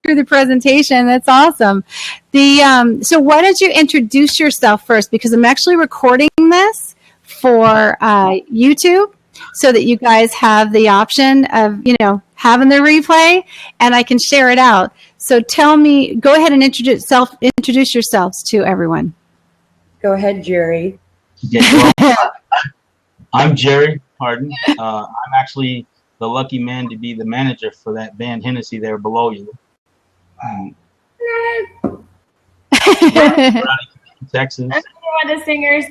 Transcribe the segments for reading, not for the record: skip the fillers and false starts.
through the presentation. That's awesome. So why don't you introduce yourself first? Because I'm actually recording this for YouTube, so that you guys have the option of, having the replay, and I can share it out. So go ahead and introduce yourselves to everyone. Go ahead, Jerry. Yeah, well, I'm Jerry Harden. I'm actually the lucky man to be the manager for that band Hennessy there below you. Texas. I'm one of the singers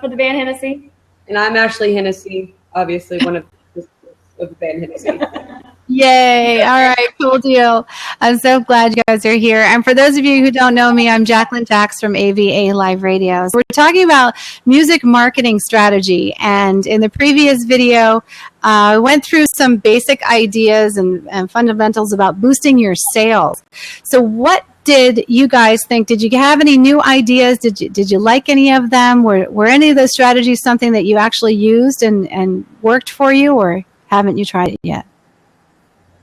for the band Hennessy. And I'm Ashley Hennessy, obviously one of the band Hennessy. Yay. All right. Cool deal. I'm so glad you guys are here. And for those of you who don't know me, I'm Jacqueline Tax from AVA Live Radio. So we're talking about music marketing strategy. And in the previous video, I went through some basic ideas and fundamentals about boosting your sales. So what did you guys think? Did you have any new ideas? Did you like any of them? Were any of those strategies something that you actually used and worked for you, or haven't you tried it yet?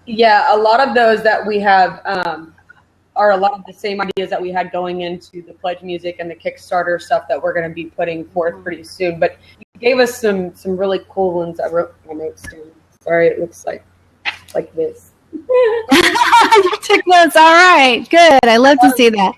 Yeah, a lot of those that we have are a lot of the same ideas that we had going into the Pledge Music and the Kickstarter stuff that we're going to be putting forth pretty soon. But you gave us some really cool ones. I wrote my notes down. Sorry, it looks like this. You took notes. All right, good. I love to see that.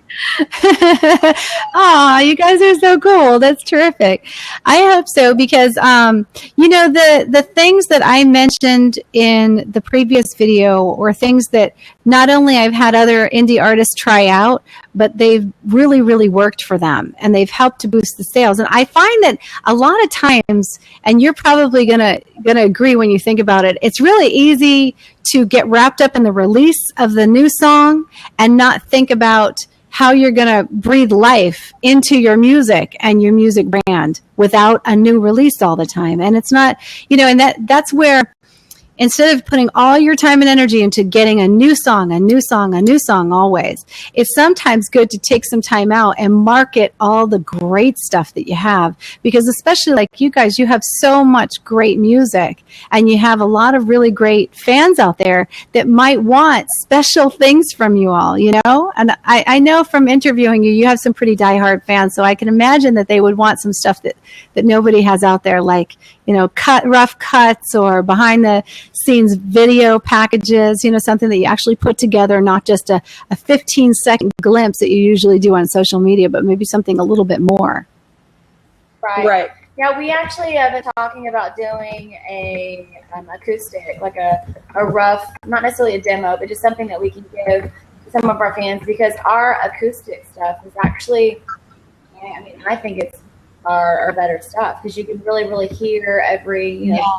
Oh, you guys are so cool. That's terrific. I hope so, because the things that I mentioned in the previous video were things that not only I've had other indie artists try out, but they've really, really worked for them, and they've helped to boost the sales. And I find that a lot of times, and you're probably gonna agree when you think about it, it's really easy to get wrapped up in the release of the new song and not think about how you're going to breathe life into your music and your music brand without a new release all the time. And it's not, and that's where, instead of putting all your time and energy into getting a new song always, it's sometimes good to take some time out and market all the great stuff that you have. Because especially like you guys, you have so much great music, and you have a lot of really great fans out there that might want special things from you all, And I know from interviewing you have some pretty diehard fans, so I can imagine that they would want some stuff that nobody has out there, like, rough cuts or behind the scenes video packages, something that you actually put together, not just a 15-second glimpse that you usually do on social media, but maybe something a little bit more. Right. Yeah, we actually have been talking about doing a acoustic, like a rough, not necessarily a demo, but just something that we can give to some of our fans, because our acoustic stuff is actually, I think it's our better stuff, because you can really, really hear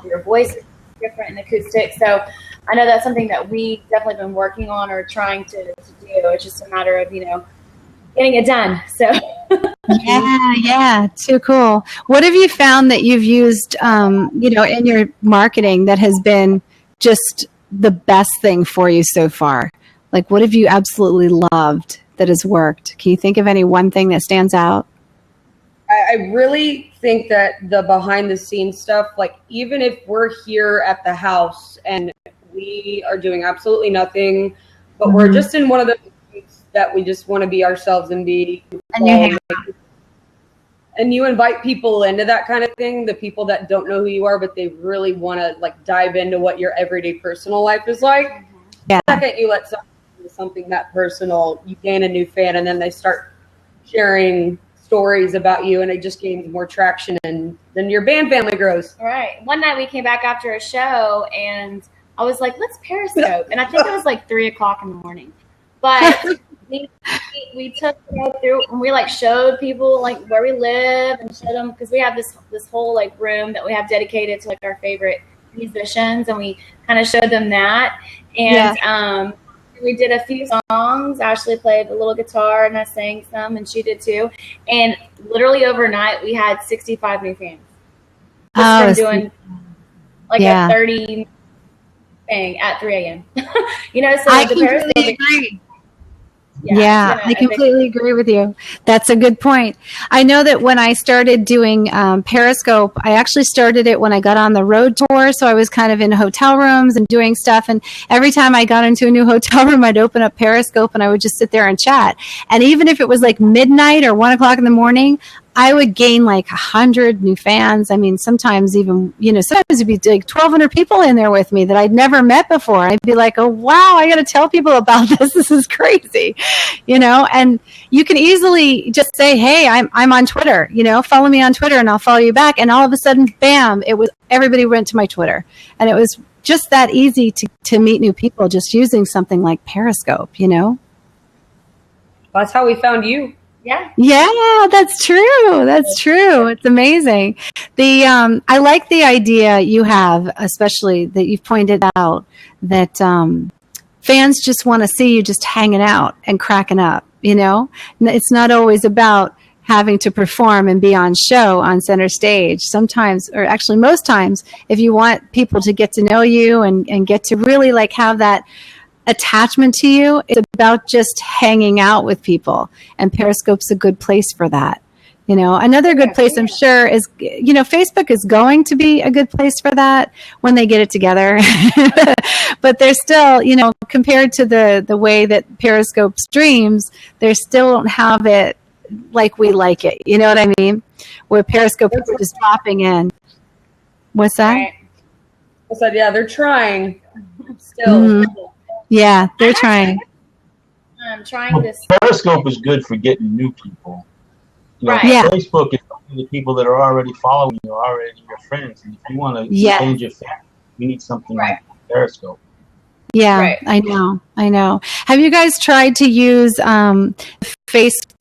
your voice is different in acoustic. So I know that's something that we've definitely been working on or trying to do. It's just a matter of, getting it done. So yeah, too cool. What have you found that you've used, in your marketing that has been just the best thing for you so far? Like, what have you absolutely loved that has worked? Can you think of any one thing that stands out? I really think that the behind the scenes stuff, like even if we're here at the house and we are doing absolutely nothing, but we're just in one of those things that we just want to be ourselves and be. And you invite people into that kind of thing, the people that don't know who you are, but they really want to dive into what your everyday personal life is like. Yeah. The second you let someone do something that personal, you gain a new fan, and then they start sharing stories about you, and it just gains more traction, and then your band family grows. All right. One night we came back after a show, and I was like, let's Periscope. And I think it was like 3:00 in the morning. But we took through, and we showed people where we live, and showed them, because we have this whole room that we have dedicated to our favorite musicians, and we kind of showed them that. And we did a few songs. Ashley played a little guitar, and I sang some, and she did too. And literally overnight, we had 65 new fans. Just from doing a 30 thing at 3 a.m. So I completely agree. Yeah, I completely agree with you. That's a good point. I know that when I started doing Periscope, I actually started it when I got on the road tour. So I was kind of in hotel rooms and doing stuff. And every time I got into a new hotel room, I'd open up Periscope and I would just sit there and chat. And even if it was like midnight or 1 o'clock in the morning, I would gain like 100 new fans. I mean, sometimes even, sometimes it'd be like 1,200 people in there with me that I'd never met before. I'd be like, oh, wow, I got to tell people about this. This is crazy, and you can easily just say, hey, I'm on Twitter, follow me on Twitter and I'll follow you back. And all of a sudden, bam, everybody went to my Twitter. And it was just that easy to meet new people just using something like Periscope, That's how we found you. Yeah, that's true. That's true. It's amazing. I like the idea you have, especially that you've pointed out that fans just want to see you just hanging out and cracking up. It's not always about having to perform and be on show on center stage. Sometimes, or actually most times, if you want people to get to know you and get to really like have that attachment to you, it's about just hanging out with people, and Periscope's a good place for that. Another good place, I'm sure, is Facebook is going to be a good place for that when they get it together. But they're still, compared to the way that Periscope streams, they still don't have it like we like it. You know what I mean? Where Periscope is just dropping in. What's that? Right. I said, yeah, they're trying still. Mm-hmm. Yeah, they're trying. I'm trying this. Periscope is good for getting new people. Right. Yeah. Facebook is the people that are already following you, already your friends. And if you want to change your family, you need something like Periscope. Yeah, right. I know. Have you guys tried to use Facebook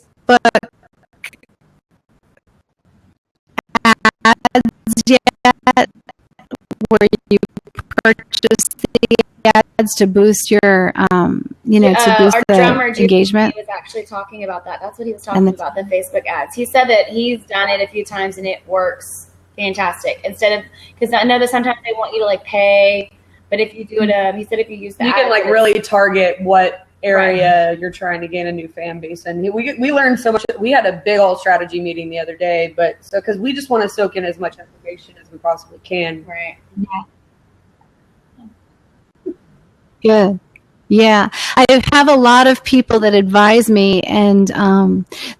ads yet, where you purchase the ads to boost your, to boost our the drummer, engagement? He was actually talking about that. That's what he was talking about, the Facebook ads. He said that he's done it a few times and it works fantastic. Instead of, because I know that sometimes they want you to like pay, but if you do it, he said if you use the you can like really target what area you're trying to gain a new fan base. And we learned so much. We had a big old strategy meeting the other day, because we just want to soak in as much information as we possibly can. Right. Good. Yeah. I have a lot of people that advise me, and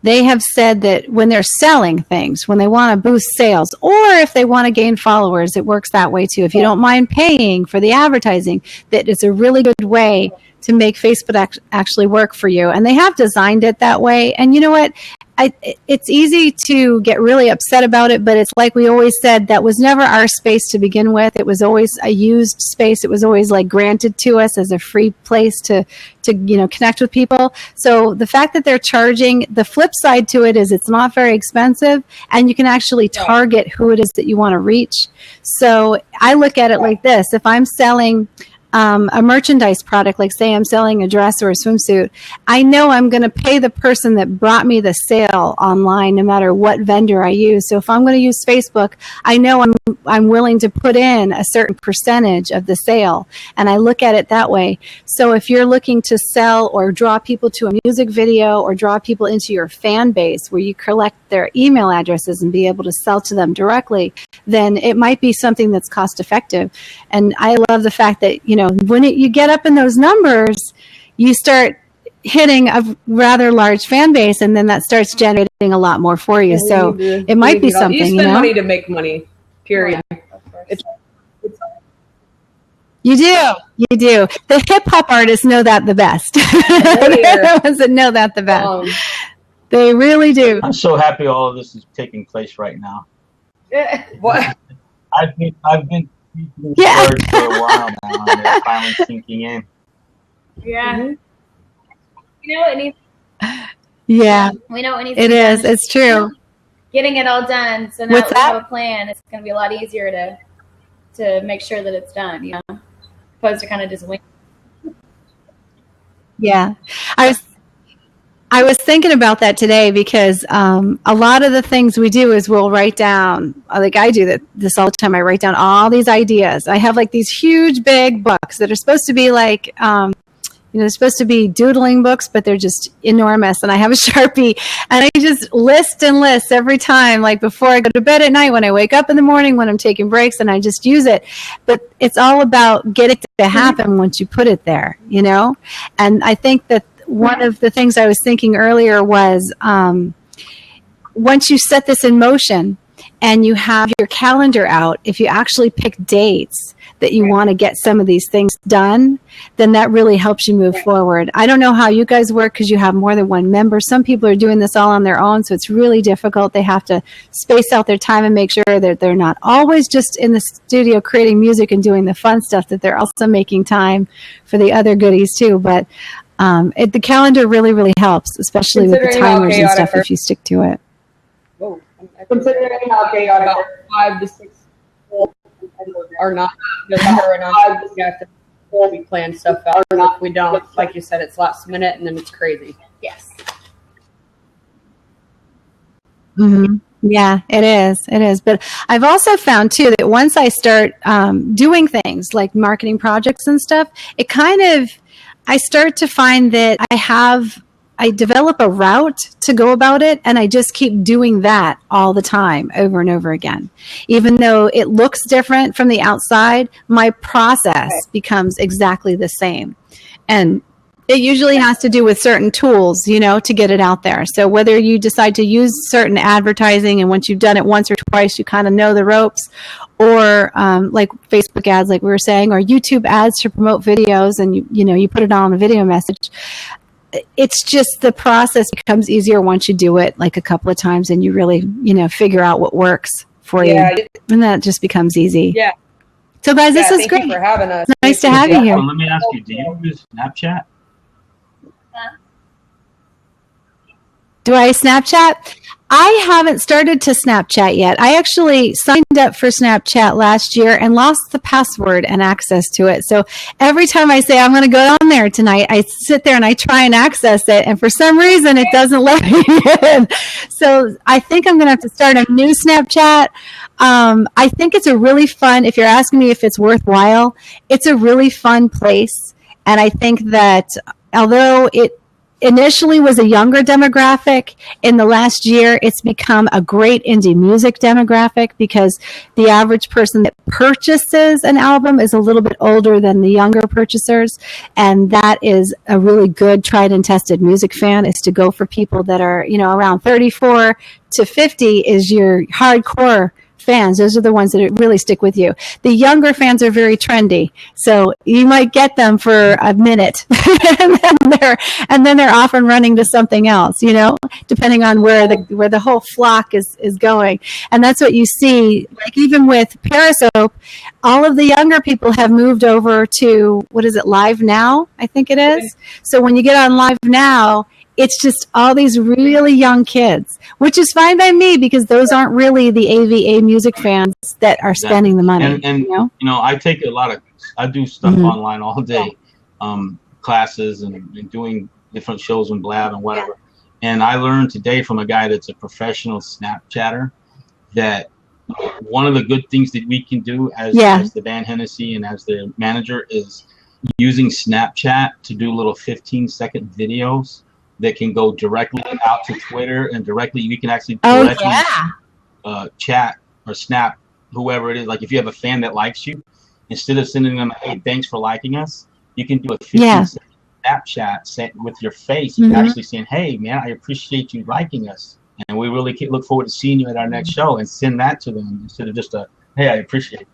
they have said that when they're selling things, when they want to boost sales, or if they want to gain followers, it works that way too. If you don't mind paying for the advertising, that it's a really good way to make Facebook actually work for you. And they have designed it that way. And you know what? It's easy to get really upset about it, but it's like we always said, that was never our space to begin with. It was always a used space. It was always like granted to us as a free place to connect with people. So the fact that they're charging, the flip side to it is it's not very expensive, and you can actually target who it is that you want to reach. So I look at it like this. If I'm selling a merchandise product, like say I'm selling a dress or a swimsuit, I know I'm going to pay the person that brought me the sale online, no matter what vendor I use. So if I'm going to use Facebook, I know I'm willing to put in a certain percentage of the sale, and I look at it that way. So if you're looking to sell or draw people to a music video or draw people into your fan base where you collect their email addresses and be able to sell to them directly, then it might be something that's cost effective. And I love the fact that, when you get up in those numbers, you start hitting a rather large fan base, and then that starts generating a lot more for you. So it might be something, you spend money to make money, period. You do. The hip hop artists know that the best. They're the ones that know that the best. They really do. I'm so happy all of this is taking place right now. What? I've been speaking words for a while now, and they're finally sinking in. Yeah. Mm-hmm. It needs. Yeah. We know it needs. It is. It's true. Getting it all done. So now we have a plan. It's going to be a lot easier to make sure that it's done. Opposed to kind of just wing. Yeah. I was thinking about that today because a lot of the things we do is we'll write down, like I do this all the time. I write down all these ideas. I have like these huge big books that are supposed to be like, they're supposed to be doodling books, but they're just enormous. And I have a Sharpie, and I just list every time, like before I go to bed at night, when I wake up in the morning, when I'm taking breaks, and I just use it. But it's all about getting it to happen once you put it there, And I think that one of the things I was thinking earlier was once you set this in motion and you have your calendar out, if you actually pick dates that you want to get some of these things done, then that really helps you move forward. I don't know how you guys work because you have more than one member. Some people are doing this all on their own, so it's really difficult. They have to space out their time and make sure that they're not always just in the studio creating music and doing the fun stuff, that they're also making time for the other goodies too. But the calendar really, really helps, especially with the timers and stuff if you stick to it. Considering how chaotic about 5 to 6 people are not we have to plan stuff out. If we don't, like you said, it's last minute and then it's crazy. Yes. Mm-hmm. Yeah, it is. But I've also found too that once I start doing things like marketing projects and stuff, I start to find that I develop a route to go about it, and I just keep doing that all the time, over and over again. Even though it looks different from the outside, my process becomes exactly the same. And it usually has to do with certain tools, to get it out there. So whether you decide to use certain advertising, and once you've done it once or twice, you kind of know the ropes, or like Facebook ads, like we were saying, or YouTube ads to promote videos, and you put it on a video message. It's just the process becomes easier once you do it like a couple of times, and you really, figure out what works for you. And that just becomes easy. Yeah. So guys, this is great. Thank you for having us. It's nice to have you here. Well, let me ask you, do you use Snapchat? Do I Snapchat? I haven't started to Snapchat yet. I actually signed up for Snapchat last year and lost the password and access to it. So every time I say I'm going to go on there tonight, I sit there and I try and access it. And for some reason, it doesn't let me in. So I think I'm going to have to start a new Snapchat. I think it's a really fun, if you're asking me if it's worthwhile, it's a really fun place. And I think that although it initially was a younger demographic, in the last year it's become a great indie music demographic, because the average person that purchases an album is a little bit older than the younger purchasers, and that is a really good tried and tested music fan, is to go for people that are around 34 to 50 is your hardcore fans. Those are the ones that really stick with you. The younger fans are very trendy, so you might get them for a minute and then they're off and running to something else, depending on where the whole flock is going. And that's what you see, like even with Periscope, all of the younger people have moved over to, what is it, Live Now, I think it is. So when you get on Live Now, it's just all these really young kids, which is fine by me, because those aren't really the AVA music fans that are spending the money. And I take I do stuff online all day, classes and doing different shows and Blab and whatever. And I learned today from a guy that's a professional Snapchatter that one of the good things that we can do as the band Hennessy and as the manager is using Snapchat to do little 15-second videos that can go directly out to Twitter, and we can actually chat or snap whoever it is. Like if you have a fan that likes you, instead of sending them, "Hey, thanks for liking us," you can do a 15-second Snapchat with your face. You're actually saying, "Hey, man, I appreciate you liking us, and we really look forward to seeing you at our next show," and send that to them instead of just "Hey, I appreciate it."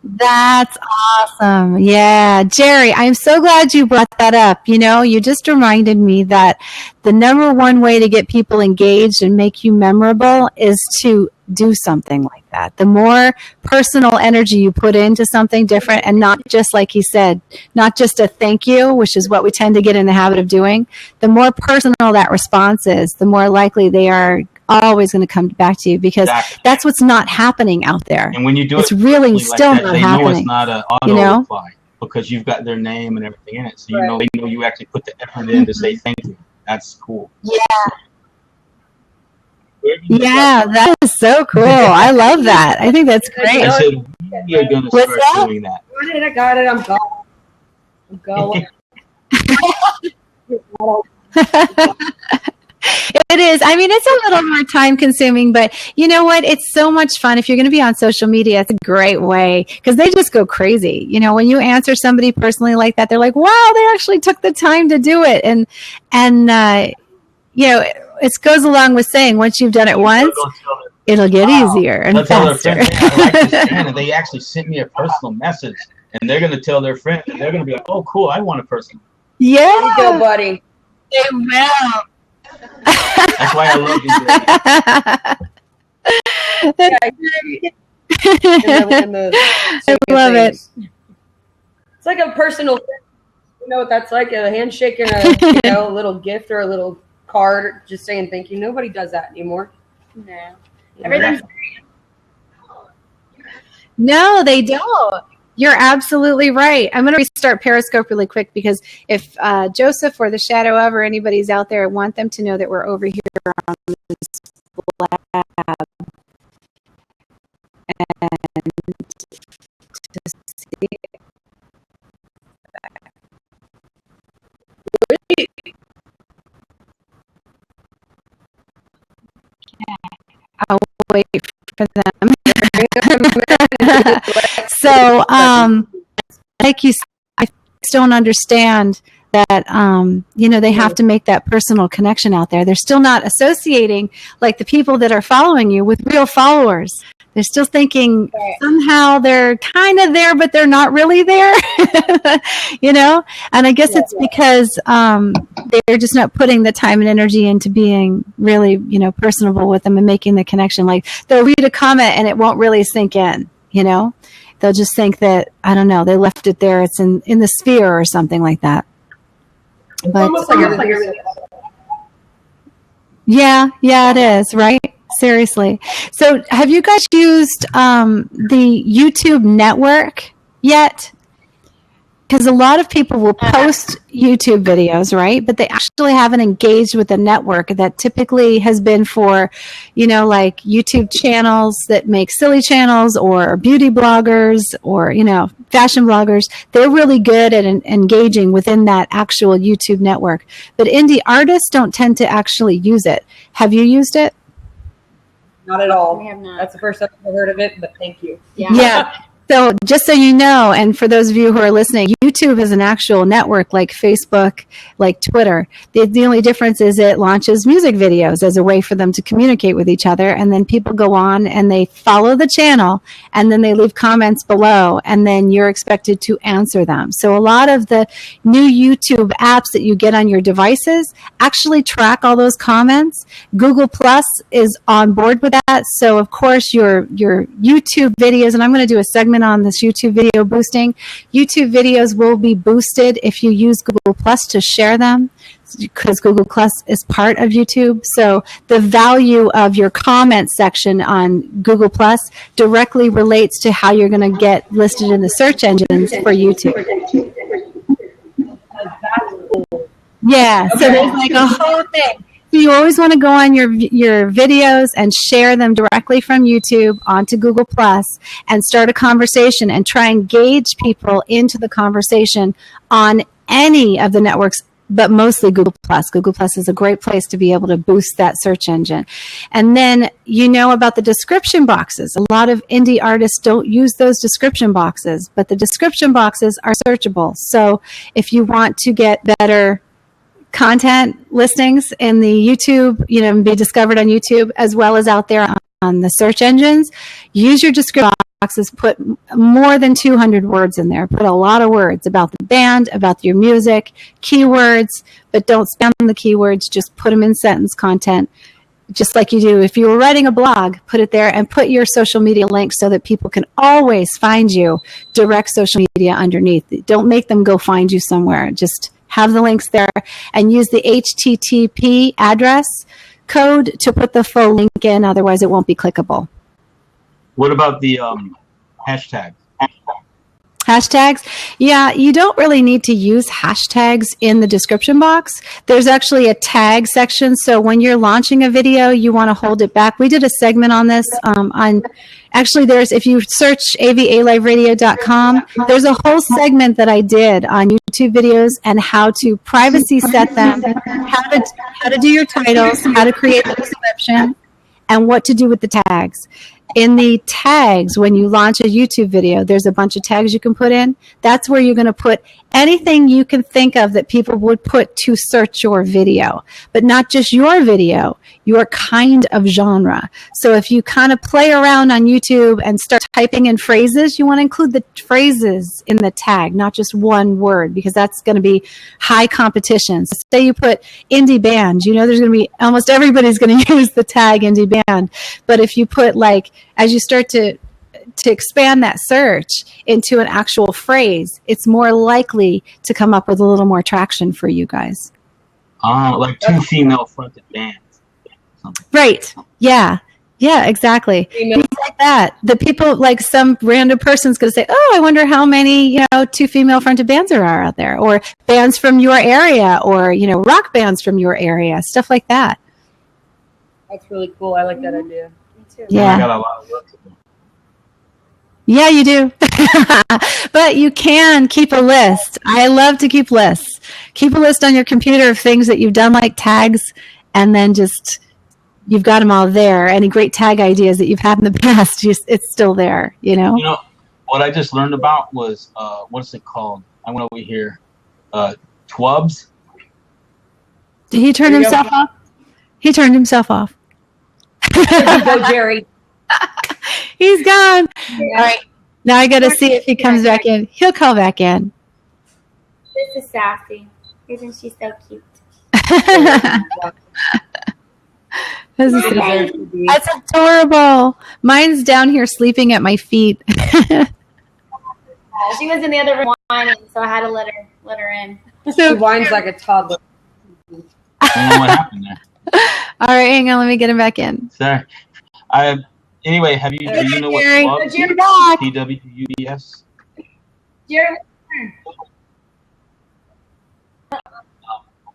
That's awesome. Yeah. Jerry, I'm so glad you brought that up. You just reminded me that the number one way to get people engaged and make you memorable is to do something like that. The more personal energy you put into something different, and not just, like he said, not just a thank you, which is what we tend to get in the habit of doing, the more personal that response is, the more likely they are always going to come back to you, because that's what's not happening out there. And when you do it's really still not happening. Know it's not an auto reply, because you've got their name and everything in it, so they know you actually put the effort in to say thank you. That's cool. Yeah, that is so cool. I love that. I think that's great. I said we are going to start doing that. I got it. I'm gone. Go. It is. I mean, it's a little more time consuming, but you know what? It's so much fun. If you're going to be on social media, it's a great way because they just go crazy. You know, when you answer somebody personally like that, they're like, wow, they actually took the time to do it. And you know, it goes along with saying once you've done it once, it'll get easier and faster. Friends, I like this band, and they actually sent me a personal message, and they're going to tell their friends, and they're going to be like, oh, cool, I want a person. Yeah. There you go, buddy. They will. That's why I love I love it. It's like a personal thing. You know what that's like? A handshake and a little gift or a little card just saying thank you. Nobody does that anymore. No. Everything's No, they don't. You're absolutely right. I'm going to restart Periscope really quick because if Joseph or the Shadow of or anybody's out there, I want them to know that we're over here on this lab. And to see I'll wait for them. So, like you said, I don't understand that, you know, they have to make that personal connection out there. They're still not associating, like the people that are following you, with real followers. They're still thinking somehow they're kind of there, but they're not really there, you know? And I guess it's because they're just not putting the time and energy into being really, you know, personable with them and making the connection. Like they'll read a comment and it won't really sink in, you know? They'll just think that, I don't know, they left it there. It's in the sphere or something like that. But yeah, it is, right? Seriously. So have you guys used the YouTube network yet? Because a lot of people will post YouTube videos, right? But they actually haven't engaged with the network that typically has been for, you know, like YouTube channels that make silly channels or beauty bloggers or, you know, fashion bloggers. They're really good at engaging within that actual YouTube network. But indie artists don't tend to actually use it. Have you used it? Not at all. We have not. That's the first time I've heard of it, but thank you. Yeah. So just so you know, and for those of you who are listening, YouTube is an actual network like Facebook, like Twitter. The only difference is it launches music videos as a way for them to communicate with each other. And then people go on and they follow the channel and then they leave comments below and then you're expected to answer them. So a lot of the new YouTube apps that you get on your devices actually track all those comments. Google Plus is on board with that. So of course your YouTube videos, and I'm going to do a segment on this YouTube video boosting. YouTube videos will be boosted if you use Google Plus to share them because Google Plus is part of YouTube. So the value of your comment section on Google Plus directly relates to how you're going to get listed in the search engines for YouTube. Yeah, so there's like a whole thing. So you always want to go on your videos and share them directly from YouTube onto Google Plus and start a conversation and try and engage people into the conversation on any of the networks, but mostly Google Plus. Google Plus is a great place to be able to boost that search engine. And then you know about the description boxes. A lot of indie artists don't use those description boxes, but the description boxes are searchable. So if you want to get better content listings in the YouTube, you know, be discovered on YouTube as well as out there on the search engines, use your description boxes, put more than 200 words in there. Put a lot of words about the band, about your music, keywords, but don't spam the keywords. Just put them in sentence content, just like you do if you were writing a blog. Put it there and put your social media links so that people can always find you. Direct social media underneath. Don't make them go find you somewhere. Just have the links there and use the HTTP address code to put the full link in. Otherwise, it won't be clickable. What about the hashtag? Hashtags? Yeah, you don't really need to use hashtags in the description box. There's actually a tag section. So when you're launching a video, you want to hold it back. We did a segment on this if you search avaliveradio.com, there's a whole segment that I did on YouTube videos and how to privacy set them, how to do your titles, how to create the description, and what to do with the tags. In the tags, when you launch a YouTube video, there's a bunch of tags you can put in. That's where you're going to put anything you can think of that people would put to search your video, but not just your video, your kind of genre. So if you kind of play around on YouTube and start typing in phrases, you want to include the phrases in the tag, not just one word, because that's going to be high competition. So say you put indie band, there's going to be almost everybody's going to use the tag indie band. But if you put as you start to expand that search into an actual phrase, it's more likely to come up with a little more traction for you guys. Like two female fronted bands. Right. Yeah. Yeah, exactly. Things like that. The people, like some random person's going to say, oh, I wonder how many, two female fronted bands there are out there, or bands from your area, or, rock bands from your area, stuff like that. That's really cool. I like that idea. Yeah. I got a lot of work to do. Yeah, you do. But you can keep a list. I love to keep lists. Keep a list on your computer of things that you've done, like tags, and then just you've got them all there. Any great tag ideas that you've had in the past, it's still there, What I just learned about was, what's it called? I went over here. Twubs. Did he turn himself off? He turned himself off. There you go, Jerry. He's gone. Yeah. All right. Now I got to see if he comes back in. He'll call back in. This is Sassy. Isn't she so cute? That's adorable. Mine's down here sleeping at my feet. She was in the other room whining, so I had to let her in. She whines like a toddler. I don't know what happened there. All right, hang on. Let me get him back in. Sorry. Anyway, do you know what Twubs You're back. TWUBS? Jerry.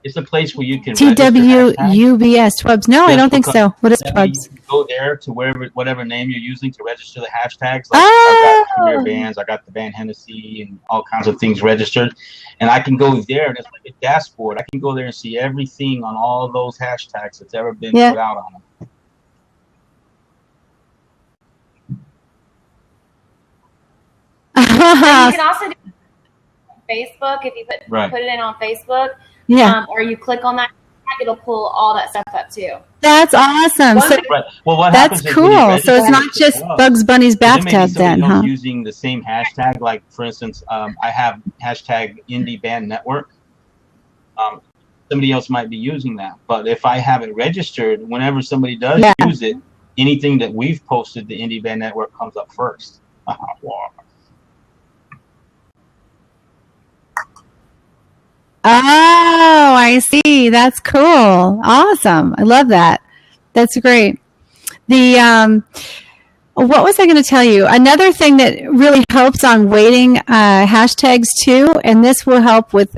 It's a place where you can TWUBS, Twubs. No, I don't think so. What is Twubs? You go there to whatever name you're using to register the hashtags. Like I've got Premier Bands, I got the band Hennessy, and all kinds of things registered. And I can go there, and it's like a dashboard. I can go there and see everything on all of those hashtags that's ever been put out on them. You can also do it on Facebook if you put it in on Facebook. Yeah. Or you click on that, it'll pull all that stuff up too. That's awesome. Right. Well, what that's cool. So it's not just Bugs Bunny's bathtub then, huh? Using the same hashtag, like for instance, I have hashtag Indie Band Network. Somebody else might be using that, but if I have it registered, whenever somebody does use it, anything that we've posted, the Indie Band Network comes up first. Oh, I see. That's cool. Awesome. I love that. That's great. What was I going to tell you? Another thing that really helps on weighting hashtags too, and this will help with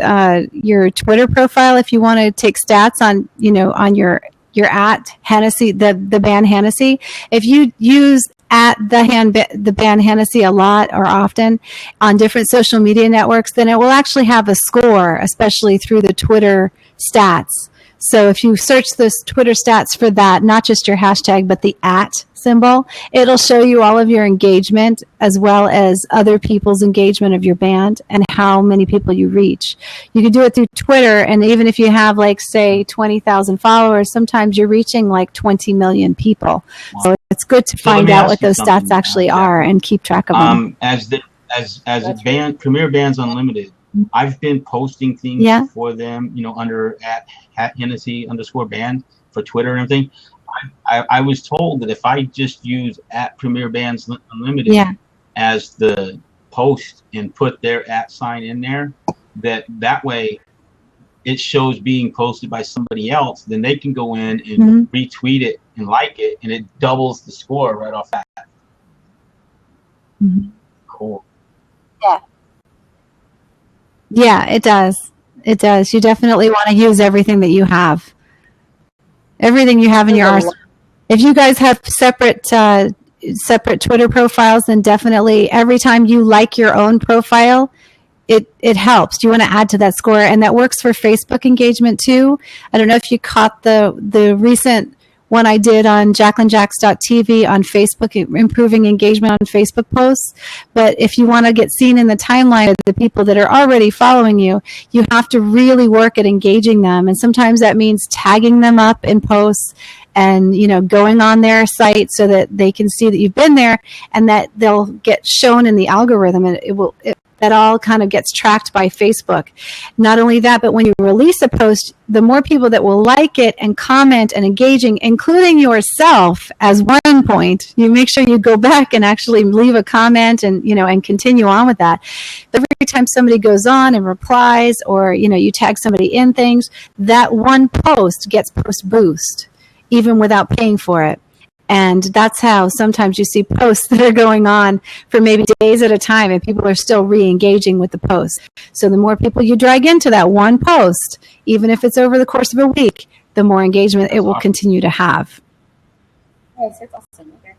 your Twitter profile if you want to take stats on, on your at Hennessy, the band Hennessy. If you use at the band Hennessy a lot or often on different social media networks, then it will actually have a score, especially through the Twitter stats. So if you search the Twitter stats for that, not just your hashtag, but the at symbol, it'll show you all of your engagement as well as other people's engagement of your band and how many people you reach. You can do it through Twitter, and even if you have, like, say, 20,000 followers, sometimes you're reaching like 20 million people. Wow. So it's good to find out what those stats actually are and keep track of them. As a band, Premier Bands Unlimited, I've been posting things for them, under at Hennessy _band for Twitter and everything. I was told that if I just use at Premier Bands Unlimited as the post and put their @ sign in there, that way it shows being posted by somebody else, then they can go in and retweet it and like it, and it doubles the score right off that. Cool. Yeah. Yeah, it does. It does. You definitely want to use everything that you have. Everything you have in your arsenal. If you guys have separate Twitter profiles, then definitely every time you like your own profile, it helps. You want to add to that score, and that works for Facebook engagement too. I don't know if you caught the recent one I did on JacquelineJacks.tv on Facebook, improving engagement on Facebook posts. But if you want to get seen in the timeline of the people that are already following you, you have to really work at engaging them. And sometimes that means tagging them up in posts and, going on their site so that they can see that you've been there and that they'll get shown in the algorithm, and that all kind of gets tracked by Facebook. Not only that, but when you release a post, the more people that will like it and comment and engaging, including yourself as one point, you make sure you go back and actually leave a comment and, and continue on with that. Every time somebody goes on and replies, or, you tag somebody in things, that one post gets post boost, even without paying for it. And that's how sometimes you see posts that are going on for maybe days at a time, and people are still re-engaging with the post. So the more people you drag into that one post, even if it's over the course of a week, the more engagement it will continue to have. Yes, that's awesome. Okay.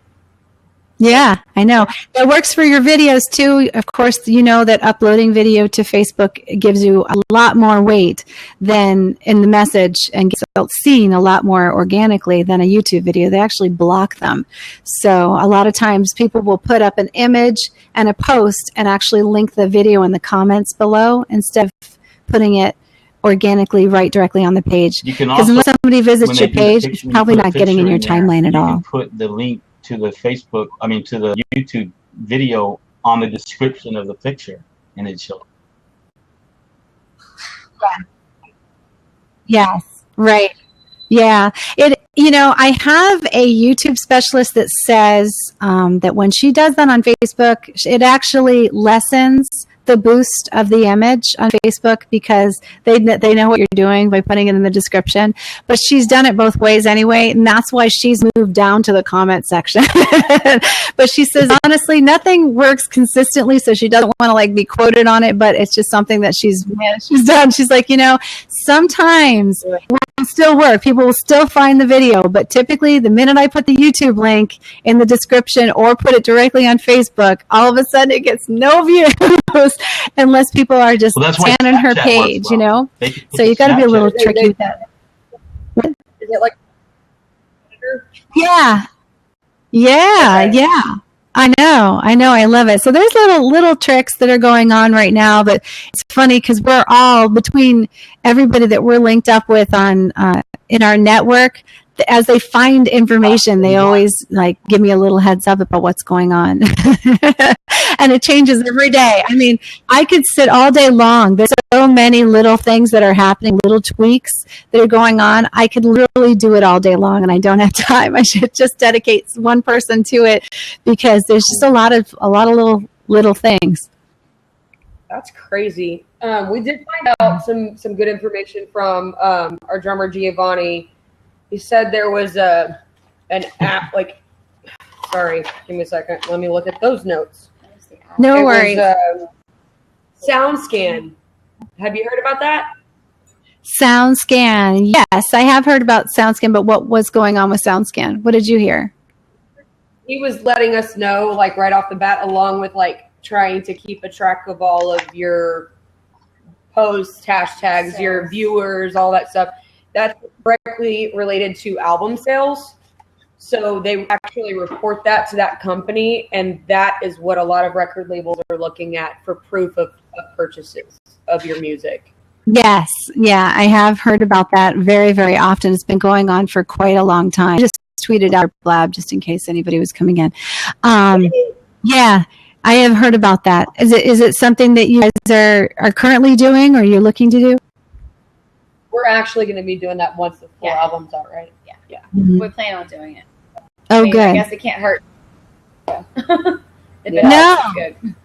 Yeah, I know. That works for your videos too. Of course, you know that uploading video to Facebook gives you a lot more weight than in the message, and gets seen a lot more organically than a YouTube video. They actually block them. So a lot of times people will put up an image and a post and actually link the video in the comments below instead of putting it organically right directly on the page. Because when somebody visits your page, it's probably not getting in your timeline at all. You can put the link to the to the YouTube video on the description of the picture, and it shows. Yes, right. Yeah. I have a YouTube specialist that says that when she does that on Facebook, it actually lessens the boost of the image on Facebook because they know what you're doing by putting it in the description. But she's done it both ways anyway, and that's why she's moved down to the comment section. But she says, honestly, nothing works consistently, so she doesn't want to be quoted on it, but it's just something that she's done. She's like, sometimes it will still work. People will still find the video, but typically the minute I put the YouTube link in the description or put it directly on Facebook, all of a sudden it gets no views unless people are just scanning her page, So you got to be a little tricky with that. Is it like? Yeah. I know. I love it. So there's little tricks that are going on right now, but it's funny because we're all, between everybody that we're linked up with on in our network, as they find information, they always give me a little heads up about what's going on. And it changes every day. I mean, I could sit all day long. There's so many little things that are happening, little tweaks that are going on. I could literally do it all day long, and I don't have time. I should just dedicate one person to it because there's just a lot of little things. That's crazy. We did find out some good information from our drummer Giovanni. He said there was an app, sorry, give me a second. Let me look at those notes. No worries. SoundScan. Have you heard about that? SoundScan. Yes, I have heard about SoundScan, but what was going on with SoundScan? What did you hear? He was letting us know, right off the bat, along with, trying to keep a track of all of your posts, hashtags, your viewers, all that stuff. That's directly related to album sales. So they actually report that to that company, and that is what a lot of record labels are looking at for proof of purchases of your music. Yes. Yeah, I have heard about that very, very often. It's been going on for quite a long time. I just tweeted out blab just in case anybody was coming in. Yeah, I have heard about that. Is it something that you guys are currently doing, or you're looking to do? We're actually going to be doing that once the full album's out, right? Yeah. Mm-hmm. We plan on doing it. Good. I guess it can't hurt.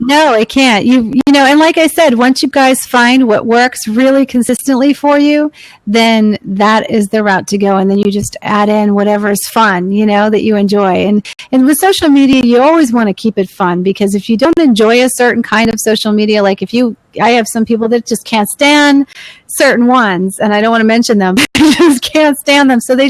No, it can't. You know, and like I said, once you guys find what works really consistently for you, then that is the route to go. And then you just add in whatever is fun, that you enjoy. And with social media, you always want to keep it fun, because if you don't enjoy a certain kind of social media, like if you I have some people that just can't stand certain ones, and I don't want to mention them, but they just can't stand them. So they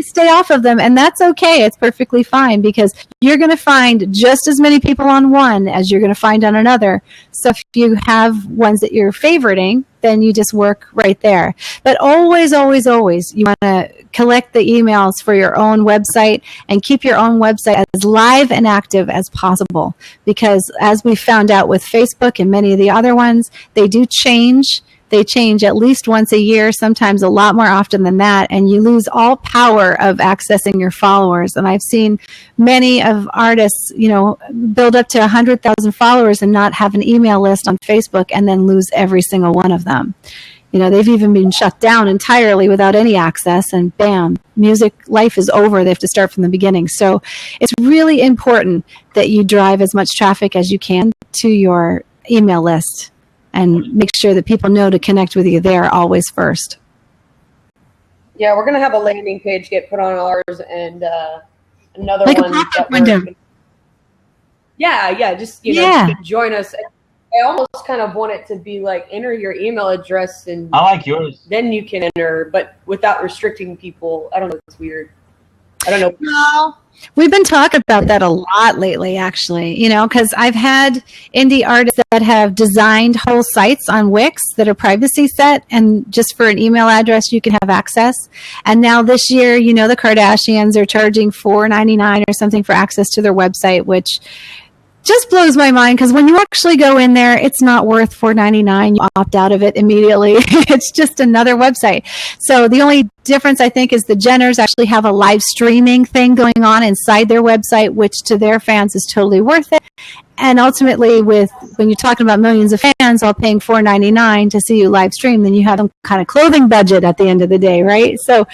stay off of them, and that's okay. It's perfectly fine, because you're going to find just as many people on one as you're going to find on another. So if you have ones that you're favoriting, then you just work right there. But always, always, always, you want to collect the emails for your own website and keep your own website as live and active as possible. Because as we found out with Facebook and many of the other ones, they do change. They change at least once a year, sometimes a lot more often than that, and you lose all power of accessing your followers. And I've seen many of artists, build up to 100,000 followers and not have an email list on Facebook, and then lose every single one of them. They've even been shut down entirely without any access, and bam, music life is over. They have to start from the beginning. So it's really important that you drive as much traffic as you can to your email list, and make sure that people know to connect with you there always first. Yeah, we're going to have a landing page get put on ours, and another like one. A pop-up window. Just you can join us. I almost kind of want it to be like, enter your email address, and I like yours. Then you can enter, but without restricting people. I don't know. It's weird. I don't know. No. We've been talking about that a lot lately, actually, because I've had indie artists that have designed whole sites on Wix that are privacy set, and just for an email address, you can have access. And now this year, the Kardashians are charging $4.99 or something for access to their website, which just blows my mind, because when you actually go in there, it's not worth $4.99. You opt out of it immediately. It's just another website. So the only difference, I think, is the Jenners actually have a live streaming thing going on inside their website, which to their fans is totally worth it. And ultimately, when you're talking about millions of fans all paying $4.99 to see you live stream, then you have some kind of clothing budget at the end of the day, right? So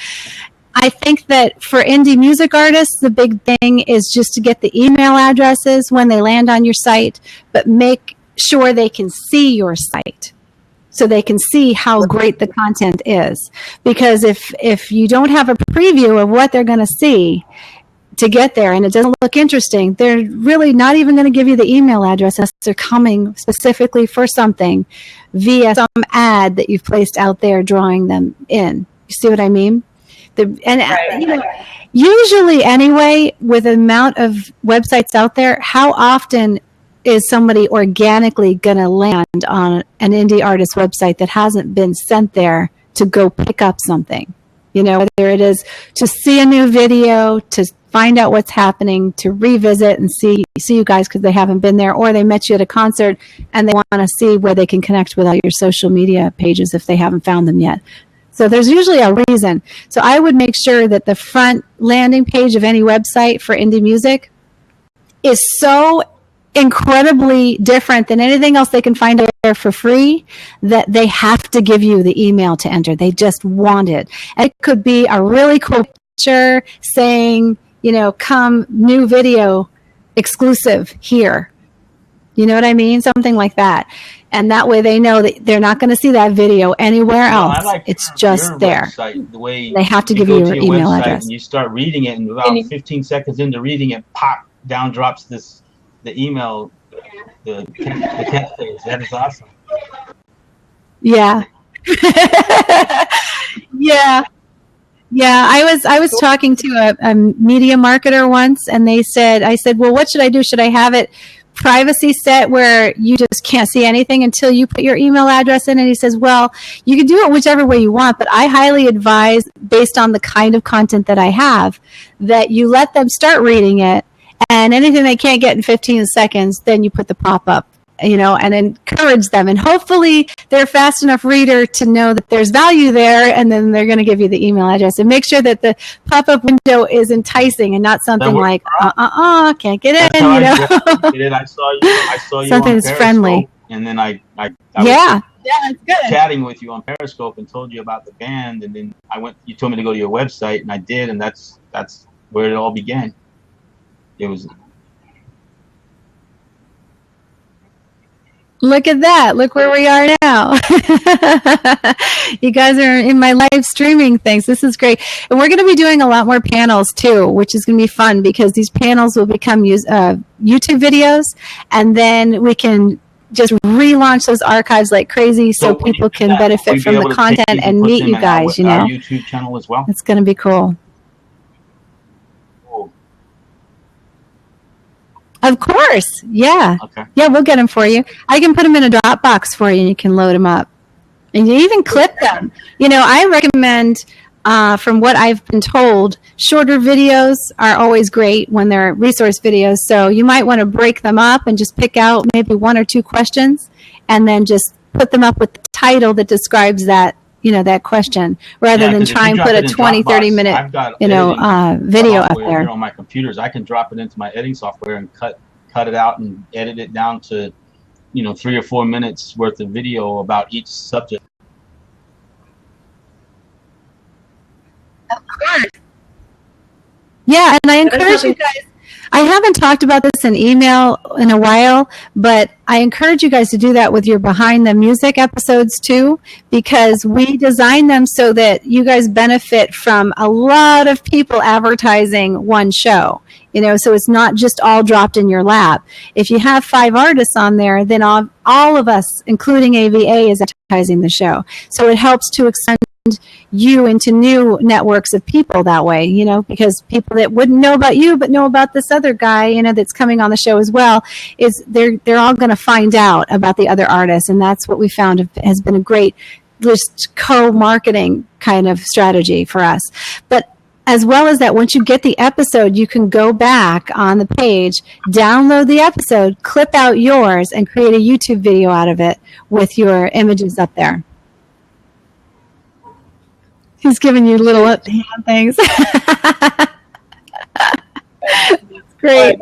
I think that for indie music artists, the big thing is just to get the email addresses when they land on your site, but make sure they can see your site so they can see how great the content is. Because if you don't have a preview of what they're going to see to get there and it doesn't look interesting, they're really not even going to give you the email address unless they're coming specifically for something via some ad that you've placed out there drawing them in. You see what I mean? Usually anyway, with the amount of websites out there, how often is somebody organically going to land on an indie artist website that hasn't been sent there to go pick up something? Whether it is to see a new video, to find out what's happening, to revisit and see you guys because they haven't been there, or they met you at a concert and they want to see where they can connect with all your social media pages if they haven't found them yet. So there's usually a reason. So I would make sure that the front landing page of any website for indie music is so incredibly different than anything else they can find out there for free that they have to give you the email to enter. They just want it. And it could be a really cool picture saying, come new video exclusive here. You know what I mean? Something like that. And that way they know that they're not going to see that video anywhere else. It's just there. Website, the way they have to give you your email address. And you start reading it, and about 15 seconds into reading it, pop, down drops the email, the text page. That is awesome. Yeah. Yeah. Yeah, I was talking to a media marketer once, and I said, well, what should I do? Should I have it privacy set where you just can't see anything until you put your email address in? And he says, well, you can do it whichever way you want, but I highly advise, based on the kind of content that I have, that you let them start reading it, and anything they can't get in 15 seconds, then you put the pop-up, and encourage them. And hopefully they're a fast enough reader to know that there's value there, and then they're going to give you the email address. And make sure that the pop-up window is enticing and not something like, can't get in, I saw you something that's friendly. And then I was it's good. Chatting with you on Periscope and told you about the band, and then you told me to go to your website, and I did, and that's where it all began. It was... Look at that. Look where we are now. You guys are in my live streaming things. This is great. And we're going to be doing a lot more panels too, which is going to be fun because these panels will become YouTube videos, and then we can just relaunch those archives like crazy so people can benefit from the content and meet you guys, you know. Our YouTube channel as well. It's going to be cool. Of course. Yeah. Okay. Yeah, we'll get them for you. I can put them in a Dropbox for you and you can load them up. And you even clip them. You know, I recommend, from what I've been told, shorter videos are always great when they're resource videos. So you might want to break them up and just pick out maybe 1 or 2 questions and then just put them up with the title that describes that, you know, that question, rather than try and put a 20, 30-minute, you know, video up there. Here on my computers, I can drop it into my editing software and cut it out and edit it down to, you know, 3 or 4 minutes worth of video about each subject. Of course. Yeah, and I encourage you guys. I haven't talked about this in email in a while, but I encourage you guys to do that with your Behind the Music episodes too, because we design them so that you guys benefit from a lot of people advertising one show. You know, so it's not just all dropped in your lap. If you have 5 artists on there, then all of us, including AVA, is advertising the show. So it helps to extend you into new networks of people that way, you know, because people that wouldn't know about you but know about this other guy, you know, that's coming on the show as well, is they're all going to find out about the other artists, and that's what we found has been a great just co-marketing kind of strategy for us. But as well as that, once you get the episode, you can go back on the page, download the episode, clip out yours, and create a YouTube video out of it with your images up there. He's giving you little hand things. That's great.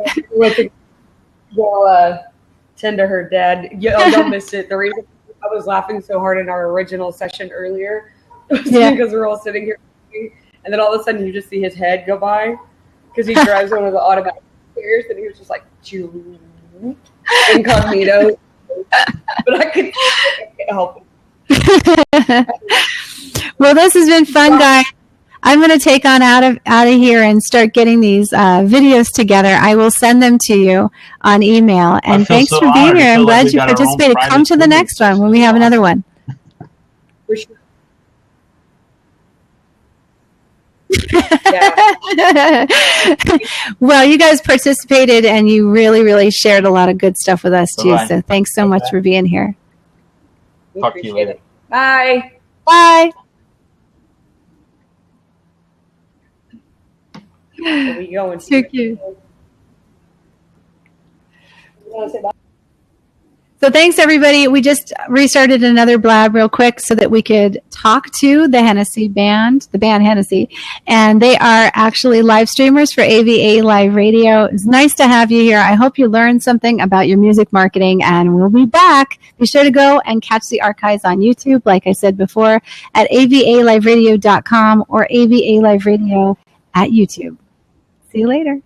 Go tend to her dad. Y'all missed it. The reason I was laughing so hard in our original session earlier was because we're all sitting here, and then all of a sudden you just see his head go by because he drives one of the automatic stairs, and he was just like incognito. But I couldn't help it. Well, this has been fun, guys. I'm going to take on out of here and start getting these videos together. I will send them to you on email. And thanks for being here. I'm glad you participated. Come to the next one when we have another one. For sure. Well, you guys participated and you really, really shared a lot of good stuff with us too. Bye-bye. So thanks so much for being here. Talk to you later. Bye. Bye. Where we going? So cute. So thanks, everybody. We just restarted another blab real quick so that we could talk to the Hennessy band, the band Hennessy, and they are actually live streamers for AVA Live Radio. It's nice to have you here. I hope you learned something about your music marketing, and we'll be back. Be sure to go and catch the archives on YouTube, like I said before, at avaliveradio.com or AVA Live Radio at YouTube. See you later.